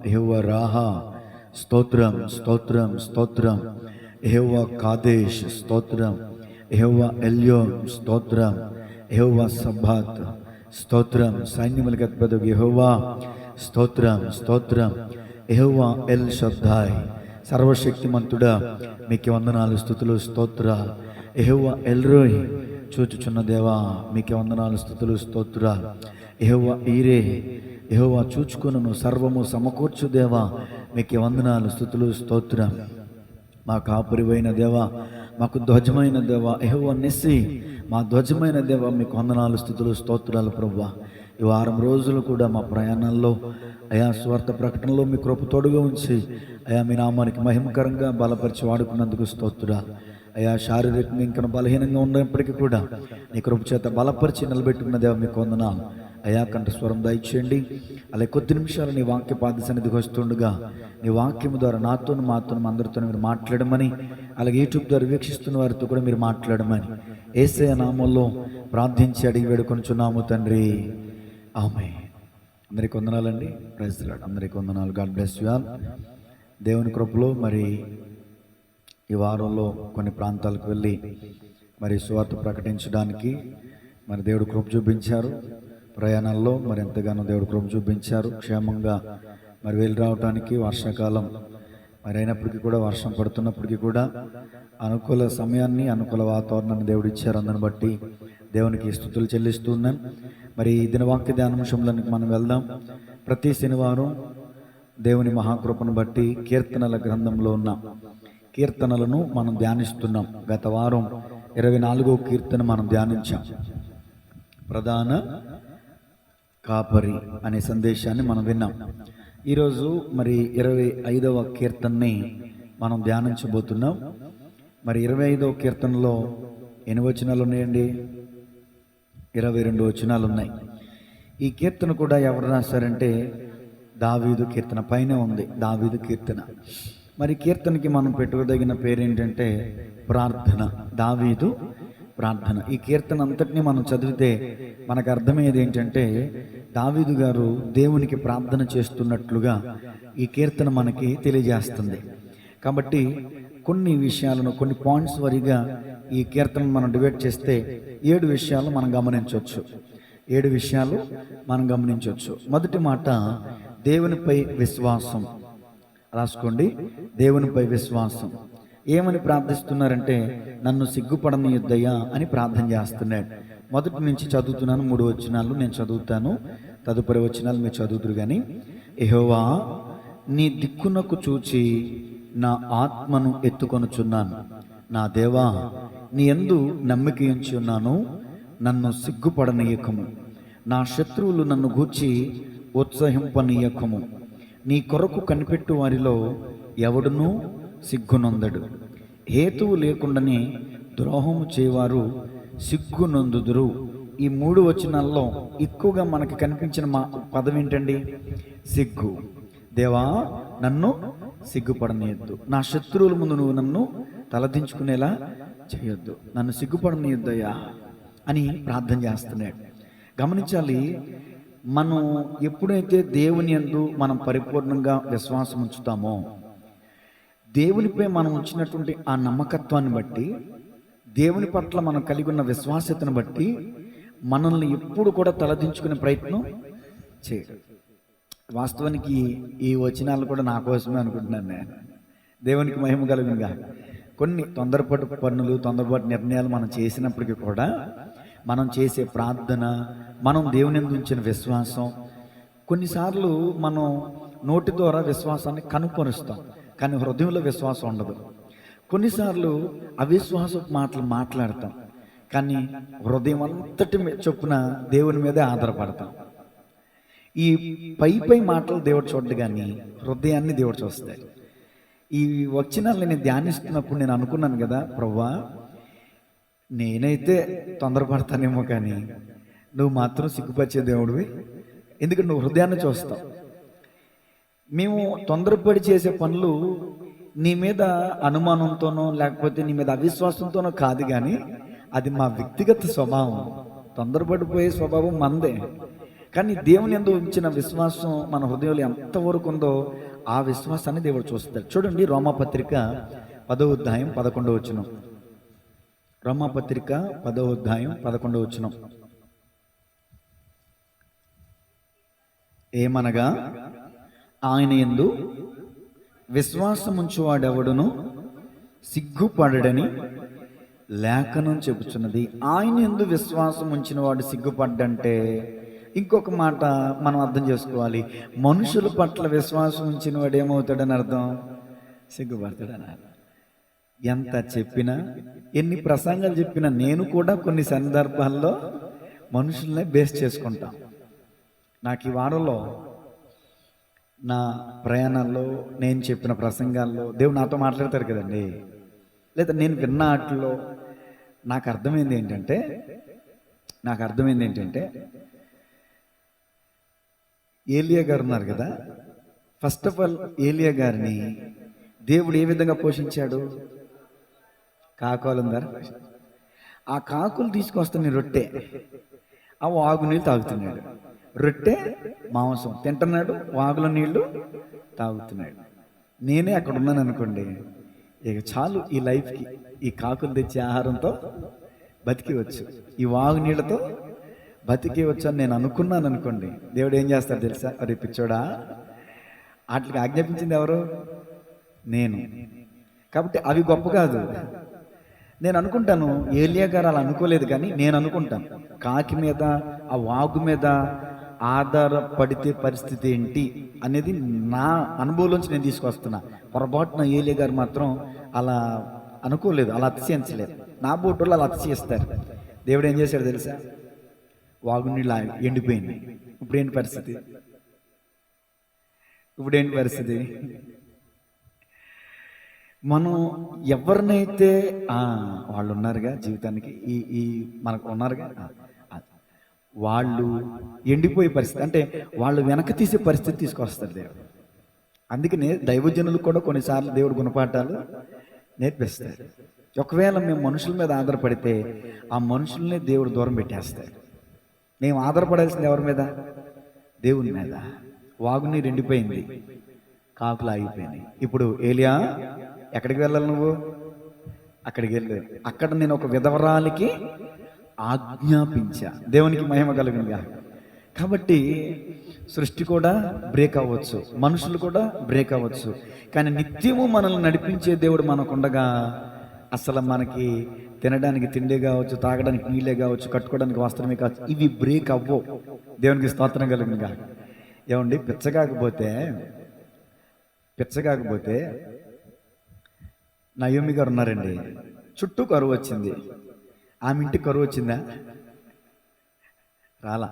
యెహోవా రాహా స్తోత్రం స్తోత్రం స్తోత్రం, యెహోవా కాదేశ్ స్తోత్రం, యెహోవా ఎల్యోన్ స్తోత్రం, యెహోవా సబ్బాత్ స్తోత్రం, సైన్యములకు అధిపతి యెహోవా స్తోత్రం స్తోత్రం, యెహోవా ఎల్ షద్దాయ్ సర్వశక్తిమంతుడా మీకే వందనాలు స్తుతులు స్తోత్రాలు, యెహోవా ఎల్రోయ్ చూచుచున్న దేవా మీకే వందనాలు స్తుతులు స్తోత్రాలు, యెహోవా ఈరే యెహోవా చూచుకొనును సర్వము సమకూర్చు దేవా మీకే వందనాలు స్తుతులు స్తోత్రం, మా కాపురివైన దేవా మాకు ధ్వజమైన దేవా యెహోవా నిస్సి మా ధ్వజమైన దేవా మీకు వందనాలు స్తుతులు స్తోత్రాలు. ప్రభువా ఈ వారం రోజులు కూడా మా ప్రయాణాల్లో అయా స్వార్థ ప్రకటనలో మీ కృప తోడుగా ఉంచి అయా మీ నామానికి మహిమకరంగా బలపరిచి వాడుకున్నందుకు స్తోత్రాలు. అయా శారీరకంగా ఇంకా బలహీనంగా ఉన్నప్పటికీ కూడా నీ కృప చేత బలపరిచి నిలబెట్టుకున్న దేవా మీకు వందనాలు. అయా కంఠస్వరం దయచేయండి. అలాగే కొద్ది నిమిషాలు నీ వాక్య పాద సన్నిధికి వస్తుండగా నీ వాక్యము ద్వారా నాతోను మాతోను అందరితో మీరు మాట్లాడమని, అలాగే యూట్యూబ్ ద్వారా వీక్షిస్తున్న వారితో కూడా మీరు మాట్లాడమని యేసయ్య నామంలో ప్రార్థించి అడిగి వేడుకొనుచున్నాము తండ్రి, ఆమేన్. అందరికీ వందనాలండి. Praise the Lord. అందరికీ వందనాలు. God bless you all. దేవుని కృపలో మరి ఈ వారంలో కొన్ని ప్రాంతాలకు వెళ్ళి మరి సువార్త ప్రకటించడానికి మరి దేవుడు కృప చూపించారు. ప్రయాణాల్లో మరి ఎంతగానో దేవుడు కృప చూపించారు. క్షేమంగా మరి వెళ్ళి రావడానికి వర్షాకాలం మరి అయినప్పటికీ కూడా, వర్షం పడుతున్నప్పటికీ కూడా అనుకూల సమయాన్ని, అనుకూల వాతావరణాన్ని దేవుడు ఇచ్చారు. అందుని బట్టి దేవునికి స్తుతులు చెల్లిస్తున్నాం. మరి దినవాక్య ధ్యానాంశంలోనికి మనం వెళ్దాం. ప్రతి శనివారం దేవుని మహాకృపను బట్టి కీర్తనల గ్రంథంలో ఉన్న కీర్తనలను మనం ధ్యానిస్తున్నాం. గత వారం 24వ కీర్తన మనం ధ్యానించాం. ప్రధాన కాపరి అనే సందేశాన్ని మనం విన్నాం. ఈరోజు మరి 25వ కీర్తనని మనం ధ్యానించబోతున్నాం. మరి 25వ కీర్తనలో ఎన్ని వచనాలు ఉన్నాయండి? 22 వచనాలు ఉన్నాయి. ఈ కీర్తన కూడా ఎవరు రాశారంటే దావీదు కీర్తన, పైన ఉంది దావీదు కీర్తన. మరి కీర్తనకి మనం పెట్టుకోదగిన పేరు ఏంటంటే ప్రార్థన. దావీదు ప్రార్థన. ఈ కీర్తన అంతటినీ మనం చదివితే మనకు అర్థమయ్యేది ఏంటంటే దావీదు గారు దేవునికి ప్రార్థన చేస్తున్నట్లుగా ఈ కీర్తన మనకి తెలియజేస్తుంది. కాబట్టి కొన్ని విషయాలను, కొన్ని పాయింట్స్ వారీగా ఈ కీర్తనను మనం డివైడ్ చేస్తే 7 విషయాలు మనం గమనించవచ్చు. 7 విషయాలు మనం గమనించవచ్చు. మొదటి మాట దేవునిపై విశ్వాసం. రాసుకోండి, దేవునిపై విశ్వాసం. ఏమని ప్రార్థిస్తున్నారంటే నన్ను సిగ్గుపడనీయొద్దయ్యా అని ప్రార్థన చేస్తున్నాడు. మొదటి నుంచి చదువుతున్నాను. 3 వచనాలు నేను చదువుతాను, తదుపరి వచనాలు మీరు చదువుతురు. కానీ యెహోవా నీ దిక్కునకు చూచి నా ఆత్మను ఎత్తుకొనుచున్నాను. నా దేవా నీ యందు నమ్మిక ఉంచి ఉన్నాను. నన్ను సిగ్గుపడనీయకము. నా శత్రువులు నన్ను గూర్చి ఉత్సహింపనీయకము. నీ కొరకు కనిపెట్టు వారిలో ఎవడునూ సిగ్గునొందడు. హేతువు లేకుండానే ద్రోహము చేయవారు సిగ్గునొందుదురు. ఈ 3 వచనాల్లో ఎక్కువగా మనకి కనిపించిన పదం ఏంటండి? సిగ్గు. దేవా నన్ను సిగ్గుపడనీయద్దు. నా శత్రువుల ముందు నువ్వు నన్ను తలదించుకునేలా చేయొద్దు. నన్ను సిగ్గుపడనీయొద్దయ్యా అని ప్రార్థన చేస్తున్నాడు. గమనించాలి, మనం ఎప్పుడైతే దేవుని యందు మనం పరిపూర్ణంగా విశ్వాసం ఉంచుతామో, దేవునిపై మనం ఉంచినటువంటి ఆ నమ్మకత్వాన్ని బట్టి, దేవుని పట్ల మనం కలిగి ఉన్న విశ్వాసతను బట్టి మనల్ని ఎప్పుడు కూడా తలదించుకునే ప్రయత్నం చేయడు. వాస్తవానికి ఈ వచనాలు కూడా నా కోసమే అనుకుంటున్నాను నేను. దేవునికి మహిమ కలుగునుగా. కొన్ని తొందరపాటు పనులు, తొందరపాటు నిర్ణయాలు మనం చేసినప్పటికీ కూడా మనం చేసే ప్రార్థన, మనం దేవుని యందు ఉంచిన విశ్వాసం, కొన్నిసార్లు మనం నోటి ద్వారా విశ్వాసాన్ని కనుపరుస్తాం, కానీ హృదయంలో విశ్వాసం ఉండదు. కొన్నిసార్లు అవిశ్వాస మాటలు మాట్లాడతాం, కానీ హృదయం అంతటి చొప్పున దేవుని మీదే ఆధారపడతాం. ఈ పై మాటలు దేవుడు చూడడు, కానీ హృదయాన్ని దేవుడు చూస్తాడు. ఈ వచనాలు నేను ధ్యానిస్తున్నప్పుడు నేను అనుకున్నాను కదా, ప్రభువా నేనైతే తొందరపడతానేమో, కానీ నువ్వు మాత్రం సిగ్గుపరిచే దేవుడివి. ఎందుకంటే నువ్వు హృదయాన్ని చూస్తావు. మేము తొందరపడి చేసే పనులు నీ మీద అనుమానంతోనో లేకపోతే నీ మీద అవిశ్వాసంతోనో కాదు, కానీ అది మా వ్యక్తిగత స్వభావం. తొందరపడిపోయే స్వభావం మందే. కానీ దేవుని యందు ఉంచిన విశ్వాసం మన హృదయంలో ఎంతవరకు ఉందో ఆ విశ్వాసాన్ని దేవుడు చూస్తాడు. చూడండి, రోమాపత్రిక 10వ అధ్యాయం 11వ వచనం. రోమాపత్రిక 10వ అధ్యాయం 11వ వచనం. ఏమనగా ఆయన యందు విశ్వాసముంచువాడెవడును సిగ్గుపడడని లేఖనం చెబుతున్నది. ఆయన యందు విశ్వాసం ఉంచిన వాడు సిగ్గుపడ్డంటే ఇంకొక మాట మనం అర్థం చేసుకోవాలి. మనుషుల పట్ల విశ్వాసం ఉంచిన వాడు ఏమవుతాడని అర్థం? సిగ్గుపడతాడని. ఎంత చెప్పినా, ఎన్ని ప్రసంగాలు చెప్పినా, నేను కూడా కొన్ని సందర్భాల్లో మనుషులనే బేస్ చేసుకుంటాం. నాకు ఈ వారంలో నా ప్రయాణాల్లో నేను చెప్పిన ప్రసంగాల్లో దేవుడు నాతో మాట్లాడతారు కదండి, లేదా నేను విన్న వాటిలో నాకు అర్థమైంది ఏంటంటే ఏలియా గారు ఉన్నారు కదా, ఫస్ట్ ఆఫ్ ఆల్ ఏలియా గారిని దేవుడు ఏ విధంగా పోషించాడు? కాకులు ఉందారు, ఆ కాకులు తీసుకొస్తున్న రొట్టె, ఆ వాగు నీళ్ళు తాగుతున్నాడు. రొట్టె మాంసం తింటున్నాడు, వాగుల నీళ్లు తాగుతున్నాడు. నేనే అక్కడ ఉన్నాను అనుకోండి, ఇక చాలు ఈ లైఫ్కి. ఈ కాకులు తెచ్చే ఆహారంతో బతికివచ్చు, ఈ వాగు నీళ్ళతో బతికేవచ్చు అని నేను అనుకున్నాను అనుకోండి. దేవుడు ఏం చేస్తాడు తెలుసా? అరే పిచ్చోడా, వాటికి ఆజ్ఞాపించింది ఎవరు? నేను. కాబట్టి అవి గొప్ప కాదు. నేను అనుకుంటాను, ఏలియా గారు అలా అనుకోలేదు, కానీ నేను అనుకుంటాను కాకి మీద, ఆ వాగు మీద ఆధారపడితే పరిస్థితి ఏంటి అనేది నా అనుభవంలోంచి నేను తీసుకొస్తున్నా. పొరపాటున ఏలియా గారు మాత్రం అలా అనుకోలేదు, అలా అతిశయించలేదు. నా బోటోళ్ళు అలా అతిశయిస్తారు. దేవుడు ఏం చేశాడు తెలుసా? వాగు నీళ్ళు ఎండిపోయింది. ఇప్పుడేంటి పరిస్థితి? మనం ఎవరినైతే వాళ్ళు ఉన్నారుగా జీవితానికి, ఈ మనకు ఉన్నారుగా, వాళ్ళు ఎండిపోయే పరిస్థితి, అంటే వాళ్ళు వెనక తీసే పరిస్థితి తీసుకొస్తారు దేవుడు. అందుకనే దైవజనులు కూడా కొన్నిసార్లు దేవుడు గుణపాఠాలు నేర్పిస్తారు. ఒకవేళ మేము మనుషుల మీద ఆధారపడితే ఆ మనుషుల్ని దేవుడు దూరం పెట్టేస్తారు. మేము ఆధారపడాల్సింది ఎవరి మీద? దేవుని మీద. వాగునీరు ఎండిపోయింది, కాకులు ఆగిపోయినాయి. ఇప్పుడు ఏలియా ఎక్కడికి వెళ్ళాలి? నువ్వు అక్కడికి వెళ్ళు. అక్కడ నేను ఒక విధవరాలికి ఆజ్ఞాపించా. దేవునికి మహిమ కలుగునుగా. కాబట్టి సృష్టి కూడా బ్రేక్ అవ్వచ్చు, మనుషులు కూడా బ్రేక్ అవ్వచ్చు, కానీ నిత్యము మనల్ని నడిపించే దేవుడు మనకుండగా అసలు మనకి తినడానికి తిండే కావచ్చు, తాగడానికి నీళ్ళే కావచ్చు, కట్టుకోవడానికి వస్త్రమే కావచ్చు, ఇవి బ్రేక్ అవ్వవు. దేవునికి స్తోత్రం కలుగునుగా. ఏమండి, పిచ్చకాకపోతే నయోమి గారు ఉన్నారండి, చుట్టూ కరువు వచ్చింది. ఆమె ఇంటికి కరువు వచ్చిందా? రాలా.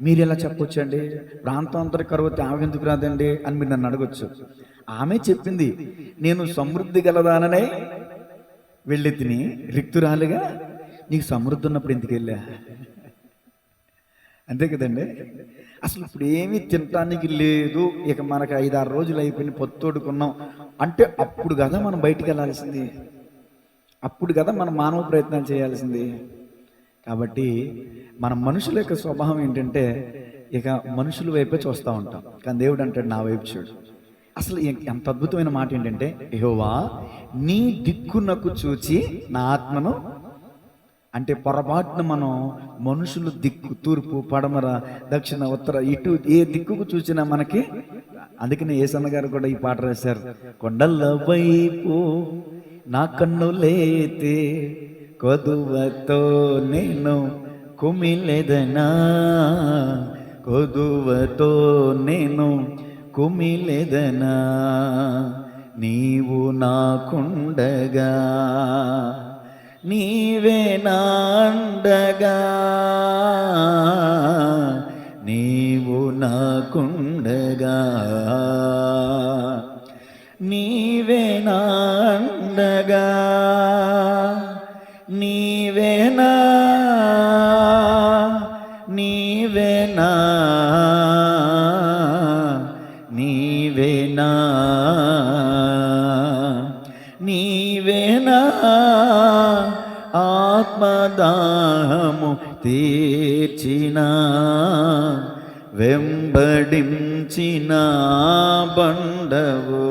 మీరు ఎలా చెప్పొచ్చండి, ప్రాంతం అంతా కరువు వస్తే ఆమె ఎందుకు రాదండి అని మీరు నన్ను అడగొచ్చు. ఆమె చెప్పింది, నేను సమృద్ధి గలదాననే వెళ్ళి తిని రిక్తురాలుగా, నీకు సమృద్ధి ఉన్నప్పుడు ఎందుకు వెళ్ళా? అంతే కదండి. అసలు ఇప్పుడు ఏమీ తినటానికి లేదు, ఇక మనకు 5-6 రోజులు అయిపోయిన పొత్తోడుకున్నాం అంటే అప్పుడు కదా మనం బయటికి వెళ్ళాల్సింది, అప్పుడు కదా మనం మానవ ప్రయత్నాలు చేయాల్సింది. కాబట్టి మన మనుషుల యొక్క స్వభావం ఏంటంటే ఇక మనుషుల వైపే చూస్తూ ఉంటాం, కానీ దేవుడు అంటాడు నా వైపు చూడు. అసలు ఎంత అద్భుతమైన మాట ఏంటంటే, యెహోవా నీ దిక్కునకు చూచి నా ఆత్మను, అంటే పొరపాటున మనం మనుషులు దిక్కు, తూర్పు, పడమర, దక్షిణ, ఉత్తర, ఇటు ఏ దిక్కుకు చూసినా మనకి. అందుకని యేసన్న గారు కూడా ఈ పాట రాశారు, కొండల వైపు నా కన్నులైతే కొదువతో నేను కుమిలెదనా, కొదువతో నేను కుమిలెదనా, నీవు నాకుండగా, నీవే నాండగా, నీవు నాకుండగా, నీవే నాండగా, నీవేనా, నీవేనా, నీవేనా, నీవేనా ఆత్మదాహము తీర్చిన వెంబడించిన బండవు.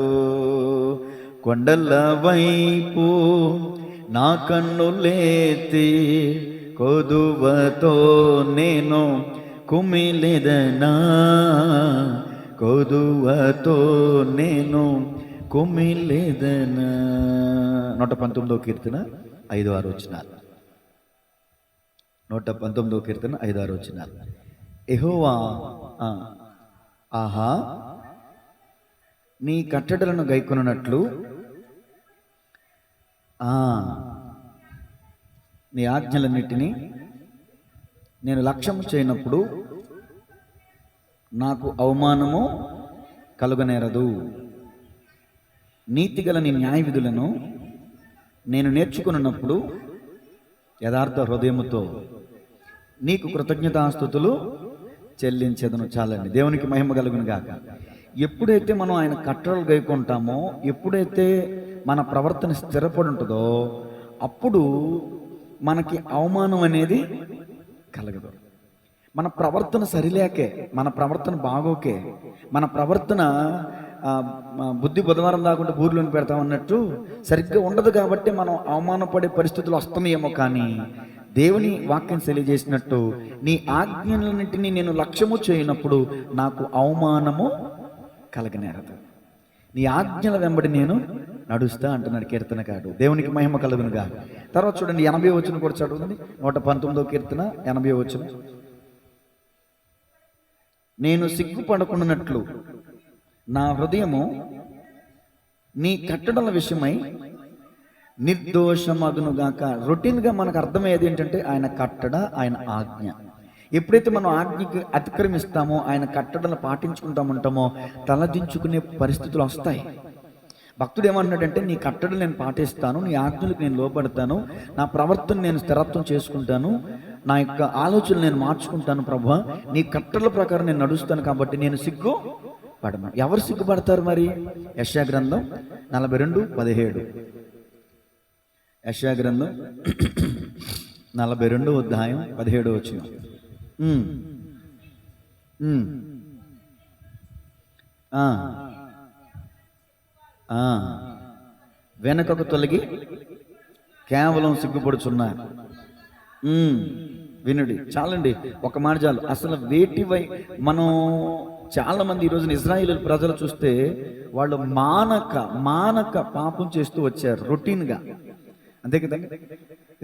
కొండల వైపు నా కన్నులేతి కొదువతో నేను కుమిలెదనా, కొదువతో నేను కుమిలెదనా. 119వ కీర్తన 5-6 వచనాలు. 119వ కీర్తన 5-6 వచనాలు. యెహోవా, ఆహా, నీ కట్టడలను గైకొనున్నట్లు నీ ఆజ్ఞలన్నిటినీ నేను లక్ష్యము చేయనప్పుడు నాకు అవమానము కలుగనేరదు. నీతిగల నీ న్యాయ విధులను నేను నేర్చుకున్నప్పుడు యథార్థ హృదయముతో నీకు కృతజ్ఞతాస్తుతులు చెల్లించేదను. చాలండి. దేవునికి మహిమ కలుగును గాక. ఎప్పుడైతే మనం ఆయన కట్టడలు గైకుంటామో, ఎప్పుడైతే మన ప్రవర్తన స్థిరపడి ఉంటుందో, అప్పుడు మనకి అవమానం అనేది కలగదు. మన ప్రవర్తన సరిలేకే, మన ప్రవర్తన బాగోకే, మన ప్రవర్తన బుద్ధి బుధవారం దాకుంటే బూర్లోని పెడతామన్నట్టు సరిగ్గా ఉండదు. కాబట్టి మనం అవమానపడే పరిస్థితులు వస్తున్నాయేమో. కానీ దేవుని వాక్యం తెలియజేసినట్టు నీ ఆజ్ఞలన్నింటినీ నేను లక్ష్యము చేయనప్పుడు నాకు అవమానము కలగనేరదు. నీ ఆజ్ఞల వెంబడి నేను నడుస్తా అంటున్నాడు కీర్తనకారుడు. దేవునికి మహిమ కలుగునుగా. తర్వాత చూడండి 80వ వచనం కూడా చదవండి. 119వ కీర్తన 80వ వచనం. నేను సిగ్గుపడకున్నట్లు నా హృదయము నీ కట్టడల విషయమై నిర్దోషమగునుగాక. రొటీన్గా మనకు అర్థమయ్యేది ఏంటంటే ఆయన కట్టడ, ఆయన ఆజ్ఞ. ఎప్పుడైతే మనం ఆజ్ఞకి అతిక్రమిస్తామో, ఆయన కట్టడలు పాటించుకుంటామంటామో, తలదించుకునే పరిస్థితులు వస్తాయి. భక్తుడు ఏమంటున్నాడంటే, నీ కట్టడలు నేను పాటిస్తాను, నీ ఆజ్ఞలకు నేను లోబడతాను, నా ప్రవర్తన నేను స్థిరత్వం చేసుకుంటాను, నా యొక్క ఆలోచనలు నేను మార్చుకుంటాను ప్రభువా, నీ కట్టడల ప్రకారం నేను నడుస్తాను, కాబట్టి నేను సిగ్గుపడను. ఎవరు సిగ్గుపడతారు మరి? యెషయా గ్రంథం 42:17. యెషయా గ్రంథం 42వ అధ్యాయం 17వ వచనం. వెనకకు తొలగి కేవలం సిగ్గుపడుచున్నారు. వినుడి. చాలండి, ఒక మాట చాలు. అసలు వేటివై మనం చాలా మంది ఈరోజు ఇజ్రాయేలు ప్రజలు చూస్తే వాళ్ళు మానక పాపం చేస్తూ వచ్చారు రొటీన్గా. అంతే కదండి.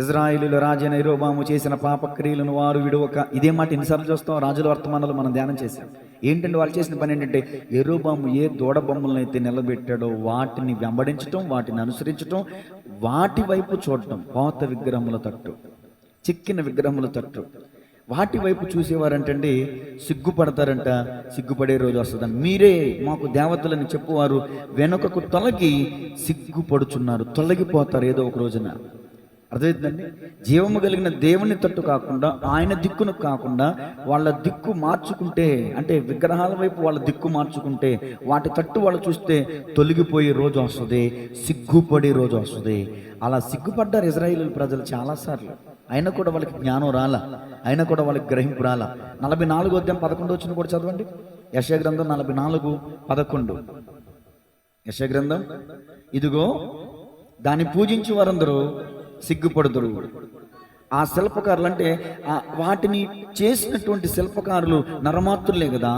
ఇజ్రాయేలీల రాజైన యెరోబాము చేసిన పాపక్రియలను వారు విడువక. ఇదే మాట ఎన్నిసార్లు చూస్తాం రాజుల వర్తమానాలు మనం ధ్యానం చేశాం. ఏంటంటే వాళ్ళు చేసిన పని ఏంటంటే, యెరోబాము ఏ దూడ బొమ్మలను అయితే నిలబెట్టాడో వాటిని వెంబడించటం, వాటిని అనుసరించటం, వాటి వైపు చూడటం. పాత విగ్రహముల తట్టు, చిక్కిన విగ్రహముల తట్టు, వాటి వైపు చూసేవారంటండి సిగ్గుపడతారంట. సిగ్గుపడే రోజు వస్తుందంట. మీరే మాకు దేవతలని చెప్పువారు వెనుకకు తొలగి సిగ్గుపడుచున్నారు. తొలగిపోతారు ఏదో ఒక రోజున. అర్థమవుతుందండి. జీవము కలిగిన దేవుని తట్టు కాకుండా, ఆయన దిక్కును కాకుండా వాళ్ళ దిక్కు మార్చుకుంటే, అంటే విగ్రహాల వైపు వాళ్ళ దిక్కు మార్చుకుంటే, వాటి తట్టు వాళ్ళు చూస్తే తొలగిపోయే రోజు వస్తుంది, సిగ్గుపడే రోజు వస్తుంది. అలా సిగ్గుపడ్డారు ఇజ్రాయేలు ప్రజలు చాలాసార్లు. అయినా కూడా వాళ్ళకి జ్ఞానం రాలా, అయినా కూడా వాళ్ళకి గ్రహింపు రాలా. 44వ అధ్యాయం 11వ వచనం కూడా చదవండి. యెషయా గ్రంథం 44:11. యెషయా గ్రంథం. ఇదిగో దాన్ని పూజించి వారందరూ సిగ్గుపడుదురు. ఆ శిల్పకారులు అంటే వాటిని చేసినటువంటి శిల్పకారులు నరమాత్రులే కదా.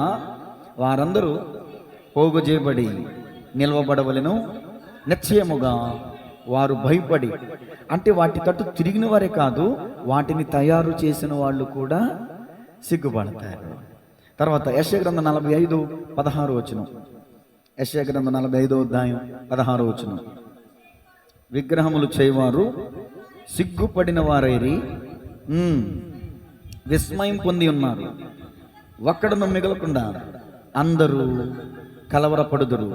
వారందరూ పోగు చేయబడి నిల్వబడవలెను, నిశ్చయముగా వారు భయపడి. అంటే వాటి తట్టు తిరిగిన వారే కాదు, వాటిని తయారు చేసిన వాళ్ళు కూడా సిగ్గుపడతారు. తర్వాత యెషయా గ్రంథం 45:16 వచనం. యెషయా గ్రంథం 45వ అధ్యాయం 16వ వచనం. విగ్రహములు చేయవారు సిగ్గుపడిన వారైరి, విస్మయం పొంది ఉన్నారు. ఒక్కడను మిగలకుండా అందరూ కలవరపడుదురు.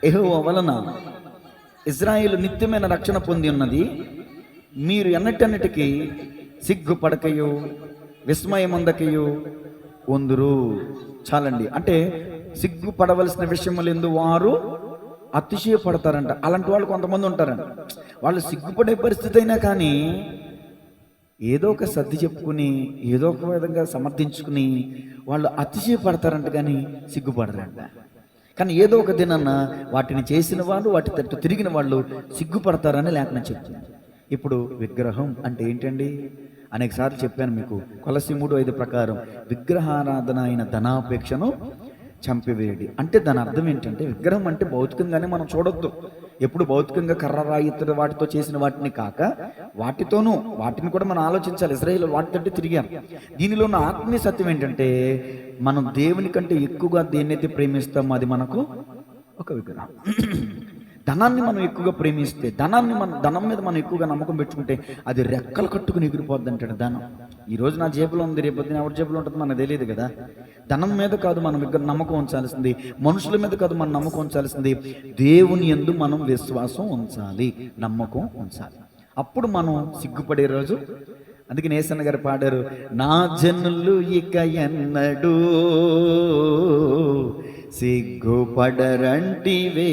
యెహోవా వలన ఇజ్రాయేలు నిత్యమైన రక్షణ పొంది ఉన్నది. మీరు ఎన్నటన్నిటికీ సిగ్గుపడకయో విస్మయమందకయో ఉందురు. చాలండి. అంటే సిగ్గుపడవలసిన విషయములందు వారు అతిశయపడతారంట. అలాంటి వాళ్ళు కొంతమంది ఉంటారంట. వాళ్ళు సిగ్గుపడే పరిస్థితి అయినా కానీ ఏదో ఒక సర్ది చెప్పుకుని ఏదో ఒక విధంగా సమర్థించుకుని వాళ్ళు అతిశయపడతారంట, కానీ సిగ్గుపడరంట. కానీ ఏదో ఒక దినాన్న వాటిని చేసిన వాళ్ళు, వాటి తట్టు తిరిగిన వాళ్ళు సిగ్గుపడతారని లేఖనం చెప్తుంది. ఇప్పుడు విగ్రహం అంటే ఏంటండి? అనేక సార్లు చెప్పాను మీకు. కొలస్సీ 3:5 ప్రకారం విగ్రహారాధన అయిన ధనాపేక్షను చంపివేయడి అంటే దాని అర్థం ఏంటంటే, విగ్రహం అంటే భౌతికంగానే మనం చూడొద్దు. ఎప్పుడు భౌతికంగా కర్ర, రాయి, ఇతర వాటితో చేసిన వాటిని కాక వాటిని కూడా మనం ఆలోచించాలి. ఇశ్రాయేలు వాటితో తిరిగారు. దీనిలో ఉన్న ఆత్మీయ సత్యం ఏంటంటే, మనం దేవుని కంటే ఎక్కువగా దేన్నైతే ప్రేమిస్తామో అది మనకు ఒక విగ్రహం. ధనాన్ని మనం ఎక్కువగా ప్రేమిస్తే, ధనం మీద మనం ఎక్కువగా నమ్మకం పెట్టుకుంటే అది రెక్కలు కట్టుకుని ఎగిరిపోద్ది అంటాడు ధనం. ఈరోజు నా జేబులో ఉంది, రేపు ఎవరి జేబులో ఉంటుంది మనకు తెలియదు కదా. ధనం మీద కాదు మనం నమ్మకం ఉంచాల్సింది, మనుషుల మీద కాదు మనం నమ్మకం ఉంచాల్సింది, దేవుని యందు మనం విశ్వాసం ఉంచాలి, నమ్మకం ఉంచాలి. అప్పుడు మనం సిగ్గుపడే రోజు. అందుకే నేసన్న గారు పాడారు, నా జనులు ఇక ఎన్నడూ సిగ్గుపడరంటివే,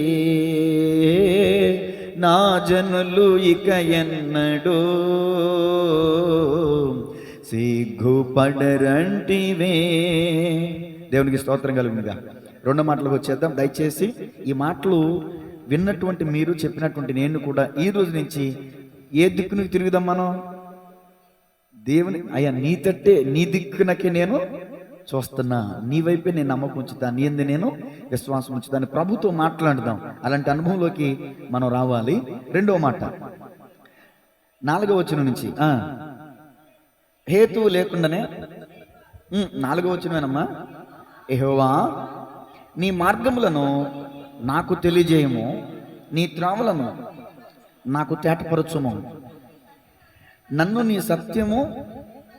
నా జనులు ఇక ఎన్నడూ సిగ్గుపడరంటివే. దేవునికి స్తోత్రం కలుగునుగా. రెండో మాటలకు వచ్చేద్దాం. దయచేసి ఈ మాటలు విన్నటువంటి మీరు, చెప్పినటువంటి నేను కూడా ఈ రోజు నుంచి ఏ దిక్కునికి తిరుగుదాం మనం? దేవుని అయ్యా నీ తట్టే, నీ దిక్కునకే నేను చూస్తున్నా, నీ వైపే నేను నమ్మకం ఉంచుతా, నీ యందు నేను విశ్వాసం ఉంచుతాను. ప్రభుతో మాట్లాడదాం. అలాంటి అనుభవంలోకి మనం రావాలి. రెండో మాట 4వ వచనం నుంచి, హేతువు లేకుండానే 4వ వచనమేనమ్మా. యెహోవా నీ మార్గములను నాకు తెలియజేయము, నీ త్రావులను నాకు తేటపరచుము, నన్ను నీ సత్యము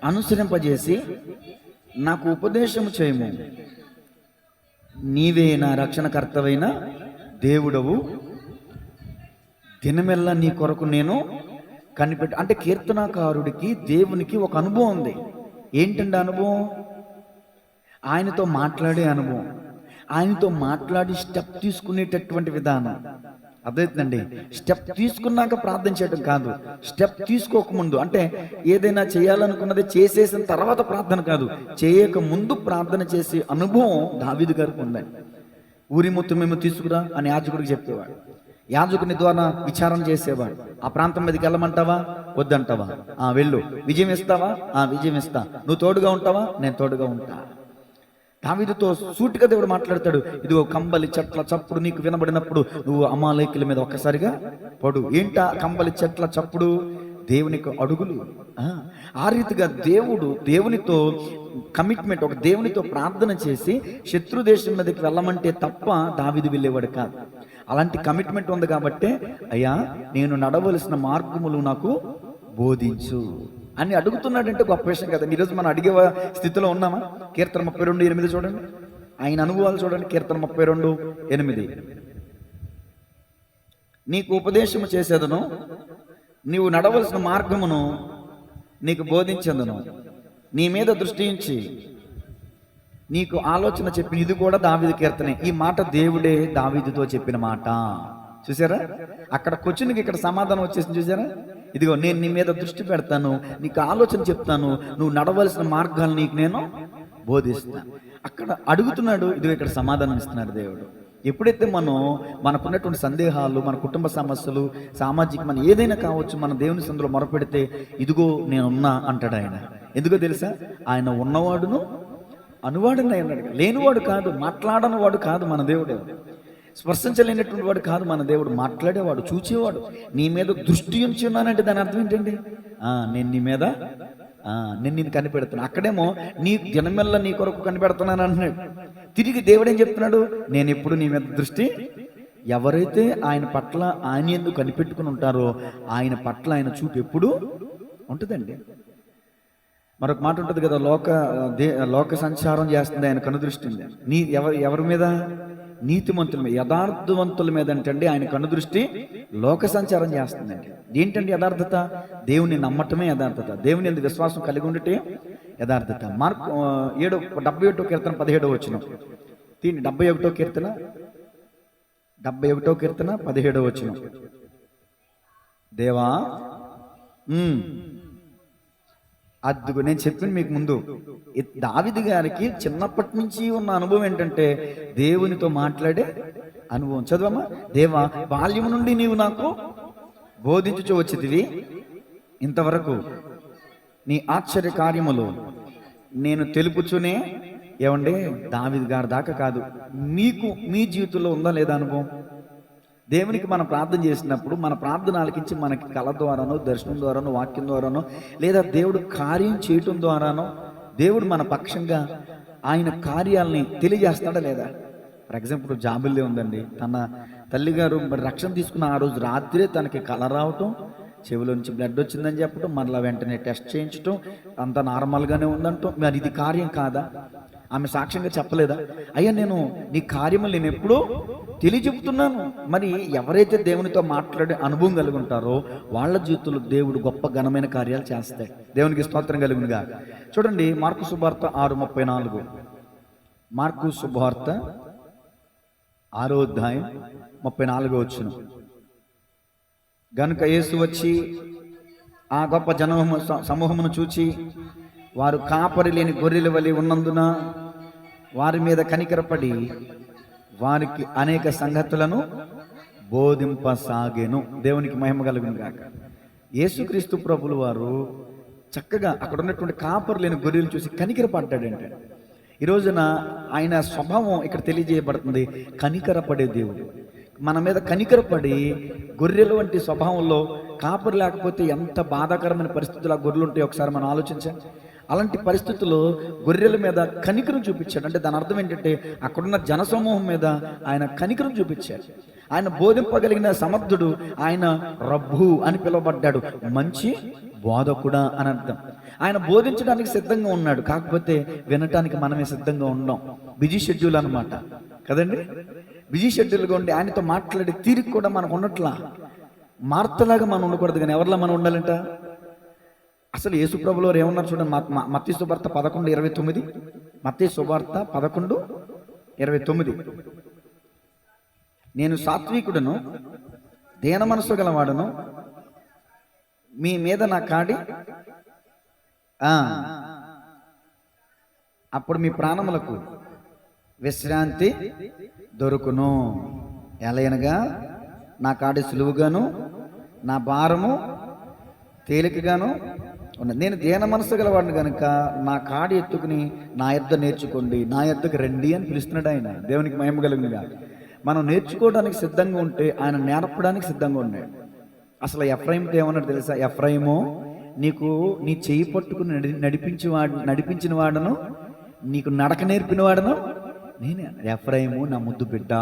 అనుసరింపజేసి నాకు ఉపదేశము చేయము, నీవే నా రక్షణకర్తవైన దేవుడవు, దినమెల్లా నీ కొరకు నేను కనిపెట్టు. అంటే కీర్తనాకారుడికి, దేవునికి ఒక అనుభవం ఉంది. ఏంటంటే అనుభవం? ఆయనతో మాట్లాడే అనుభవం, ఆయనతో మాట్లాడి స్టెప్ తీసుకునేటటువంటి విధానం. అర్థమవుతుందండి? స్టెప్ తీసుకున్నాక ప్రార్థన చేయడం కాదు, స్టెప్ తీసుకోకముందు, అంటే ఏదైనా చేయాలనుకున్నది చేసేసిన తర్వాత ప్రార్థన కాదు, చేయక ముందు ప్రార్థన చేసే అనుభవం దావీదు గారికి ఉందండి. ఊరిము తుమ్మిము తీసుకురా అని యాజకుడికి చెప్పేవాడు. యాజకుని ద్వారా విచారణ చేసేవాడు. ఆ ప్రాంతం మీదకి వెళ్ళమంటావా, వద్దంటావా? వెళ్ళు. విజయం ఇస్తావా? విజయం ఇస్తా. నువ్వు తోడుగా ఉంటావా? నేను తోడుగా ఉంటా. దావీదుతో సూటిగా దేవుడు మాట్లాడతాడు. ఇదిగో కంబలి చెట్ల చప్పుడు నీకు వినబడినప్పుడు నువ్వు అమాలేకుల మీద ఒక్కసారిగా పడు. ఏంటా కంబలి చెట్ల చప్పుడు? దేవునికి అడుగులు. ఆ రీతిగా దేవునితో కమిట్మెంట్, ఒక దేవునితో ప్రార్థన చేసి శత్రు దేశం మీదకి వెళ్ళమంటే తప్ప దావీదు వెళ్ళేవాడు కాదు. అలాంటి కమిట్మెంట్ ఉంది కాబట్టి, అయ్యా నేను నడవలసిన మార్గములు నాకు బోధించు అని అడుగుతున్నాడంటే గొప్ప విషయం కదా. ఈరోజు మనం అడిగే స్థితిలో ఉన్నామా? కీర్తన 32:8 చూడండి, ఆయన అనుభవాలు చూడండి. కీర్తన 32:8, నీకు ఉపదేశము చేసేదను, నీవు నడవలసిన మార్గమును నీకు బోధించేదను, నీ మీద దృష్టి ఉంచి నీకు ఆలోచన చెప్పిన. ఇది కూడా దావీదు కీర్తనే. ఈ మాట దేవుడే దావీదుతో చెప్పిన మాట. చూసారా? అక్కడ క్వశ్చన్కి ఇక్కడ సమాధానం వచ్చేసింది. చూసారా? ఇదిగో నేను నీ మీద దృష్టి పెడతాను, నీకు ఆలోచన చెప్తాను, నువ్వు నడవలసిన మార్గాలు నీకు నేను బోధిస్తాను. అక్కడ అడుగుతున్నాడు, ఇదిగో ఇక్కడ సమాధానం ఇస్తున్నాడు దేవుడు. ఎప్పుడైతే మనకున్నటువంటి సందేహాలు, మన కుటుంబ సమస్యలు, సామాజికమైన ఏదైనా కావచ్చు, మన దేవుని సందులో మొరపెడితే ఇదిగో నేనున్నా అంటాడు ఆయన. ఎందుకో తెలుసా? ఆయన ఉన్నవాడును అనువాడును అన్నాడు. లేనివాడు కాదు, మాట్లాడని వాడు కాదు మన దేవుడు. స్పర్శించలేనటువంటి వాడు కాదు మన దేవుడు, మాట్లాడేవాడు, చూచేవాడు. నీ మీద దృష్టి ఉంచి ఉన్నానంటే దాని అర్థం ఏంటండి? నేను నీ మీద నేను కనిపెడుతున్నా. అక్కడేమో నీ దినమెల్ల నీ కొరకు కనిపెడుతున్నాను అంటున్నాడు. తిరిగి దేవుడు ఏం చెప్తున్నాడు? నేను ఎప్పుడు నీ మీద దృష్టి, ఎవరైతే ఆయన పట్ల ఆయన ఎందుకు కనిపెట్టుకుని ఉంటారో ఆయన పట్ల ఆయన చూపు ఎప్పుడు ఉంటుందండి. మరొక మాట ఉంటుంది కదా, లోక సంచారం చేస్తుంది ఆయన కనుదృష్టి. ఎవరి మీద? నీతిమంతుల మీద, యథార్థవంతుల మీద అంటండి ఆయన కనుదృష్టి లోక సంచారం చేస్తుందండి. ఏంటండి యథార్థత? దేవుని నమ్మటమే యథార్థత, దేవుని యందు విశ్వాసం కలిగి ఉండటే యథార్థత. మార్కు 71వ కీర్తన 17వ వచనం. 71వ కీర్తన 17వ వచనం. దేవా అద్దుకు నేను చెప్పింది మీకు ముందు. దావీదు గారికి చిన్నప్పటి నుంచి ఉన్న అనుభవం ఏంటంటే దేవునితో మాట్లాడే అనుభవం. చదవమ్మా. దేవా, బాల్యము నుండి నీవు నాకు బోధించుచూ వచ్చితివి, ఇంతవరకు నీ ఆశ్చర్య కార్యములు నేను తెలుపుచునే. ఏమండి, దావీదు గారి దాకా కాదు, మీకు మీ జీవితంలో ఉందా లేదా అనుభవం? దేవునికి మనం ప్రార్థన చేసినప్పుడు మన ప్రార్థన ఆలకించి మనకి కళ ద్వారానో, దర్శనం ద్వారానో, వాక్యం ద్వారానో, లేదా దేవుడు కార్యం చేయటం ద్వారానో దేవుడు మన పక్షంగా ఆయన కార్యాలని తెలియజేస్తాడా లేదా? ఫర్ ఎగ్జాంపుల్ జాబిల్లి ఉందండి, తన తల్లిగారు మరి రక్షణ తీసుకున్న ఆ రోజు రాత్రే తనకి కళ రావటం, చెవిలో నుంచి బ్లడ్ వచ్చిందని చెప్పటం, మరలా వెంటనే టెస్ట్ చేయించటం, అంతా నార్మల్గానే ఉందంటాం. మరి ఇది కార్యం కాదా? ఆమె సాక్ష్యంగా చెప్పలేదా? అయ్యా, నేను నీ కార్యము నేను ఎప్పుడూ తెలియజెప్తున్నాను. మరి ఎవరైతే దేవునితో మాట్లాడే అనుభవం కలిగి ఉంటారో వాళ్ళ జీవితంలో దేవుడు గొప్ప ఘనమైన కార్యాలు చేస్తాయి. దేవునికి స్తోత్రం కలుగునుగా. చూడండి, మార్కు సువార్త 6:34. మార్కు సువార్త 6వ అధ్యాయం 34వ వచనం. గనుక యేసు వచ్చి ఆ గొప్ప సమూహమును చూచి, వారు కాపరి లేని గొర్రెల వలె ఉన్నందున వారి మీద కనికరపడి వారికి అనేక సంగతులను బోధింపసాగెను. దేవునికి మహిమ కలుగును గాక. యేసుక్రీస్తు ప్రభులు వారు చక్కగా అక్కడ ఉన్నటువంటి కాపరి లేని గొర్రెలు చూసి కనికరపడ్డాడంటే, ఈ రోజున ఆయన స్వభావం ఇక్కడ తెలియజేయబడుతుంది. కనికరపడే దేవుడు మన మీద కనికరపడి, గొర్రెలు వంటి స్వభావంలో కాపరి లేకపోతే ఎంత బాధాకరమైన పరిస్థితులు ఆ గొర్రెలు ఉంటాయి ఒకసారి మనం ఆలోచించాం. అలాంటి పరిస్థితుల్లో గొర్రెల మీద కనికరం చూపించాడు. అంటే దాని అర్థం ఏంటంటే అక్కడున్న జనసమూహం మీద ఆయన కనికరం చూపించాడు. ఆయన బోధింపగలిగిన సమర్థుడు, ఆయన రబ్బు అని పిలువబడ్డాడు, మంచి బోధకుడా అని అర్థం. ఆయన బోధించడానికి సిద్ధంగా ఉన్నాడు, కాకపోతే వినటానికి మనమే సిద్ధంగా ఉన్నాం. బిజీ షెడ్యూల్ అనమాట కదండి. బిజీ షెడ్యూల్గా ఉండి ఆయనతో మాట్లాడే తీరిక కూడా మనకు ఉన్నట్లా. మార్తలాగా మనం ఉండకూడదు, కానీ ఎవరిలా మనం ఉండాలంట? అసలు యేసు ప్రభువులు వారు ఏమన్నారు చూడండి. మత్తయి సువార్త 11:29. మత్తయి సువార్త 11:29. నేను సాత్వికుడను, దీన మనసు గలవాడను, మీ మీద నా కాడి అప్పుడు మీ ప్రాణములకు విశ్రాంతి దొరుకును. ఎలయనగా నా కాడి సులువుగాను నా భారము తేలికగాను ఉన్నది. నేను దీన మనసు గలవాడిని కనుక నా కాడి ఎత్తుకుని నా యొద్ద నేర్చుకోండి, నా యొద్దకు రండి అని పిలుస్తున్నాడు ఆయన. దేవునికి మహిమ కలుగునుగా. మనం నేర్చుకోవడానికి సిద్ధంగా ఉంటే ఆయన నేర్పడానికి సిద్ధంగా ఉన్నాడు. అసలు ఎఫ్రాయిముతో ఏమన్నాడు తెలుసా? ఎఫ్రాయిము, నీకు నీ చేయి పట్టుకుని నడిపించిన వాడను, నీకు నడక నేర్పిన వాడను నేనే. ఎఫ్రాయిము నా ముద్దు బిడ్డ.